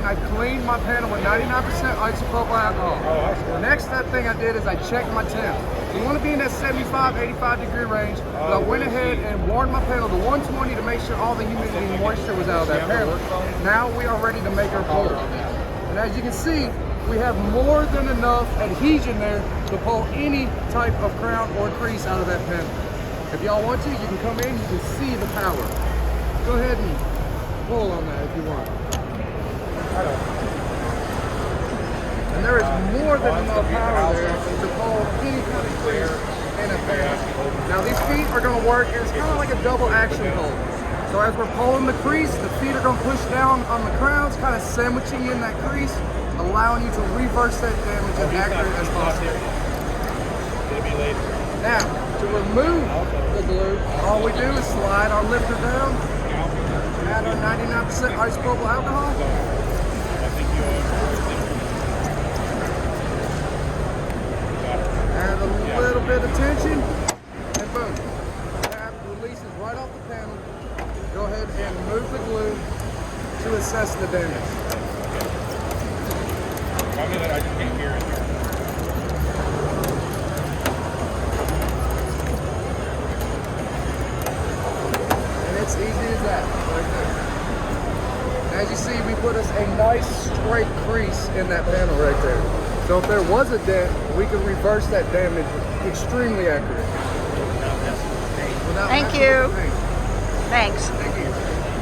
and I cleaned my panel with 99% isopropyl alcohol. The next thing I did is I checked my temp. You want to be in that 75, 85 degree range, but I went ahead and warmed my panel to 120 to make sure all the humidity and moisture was out of that panel. Now we are ready to make our pull. And as you can see, we have more than enough adhesion there to pull any type of crown or crease out of that panel. If y'all want to, you can come in, you can see the power. Go ahead and pull on that if you want. And there is more than enough power there to pull any kind of crease in a panel. Now these feet are going to work as kind of like a double action pull. So as we're pulling the crease, the feet are going to push down on the crowns, kind of sandwiching in that crease, allowing you to reverse that damage as accurate as possible. Now, to remove the glue, all we do is slide our lifter down, add our 99% isopropyl alcohol, add a little bit of tension, and boom. Tab releases right off the panel. Go ahead and remove the glue to assess the damage. I just can't hear it here. It's easy as that, right there. As you see, we put us a nice straight crease in that panel right there. So if there was a dent, we could reverse that damage extremely accurate. Thank you. Thanks. Thank you.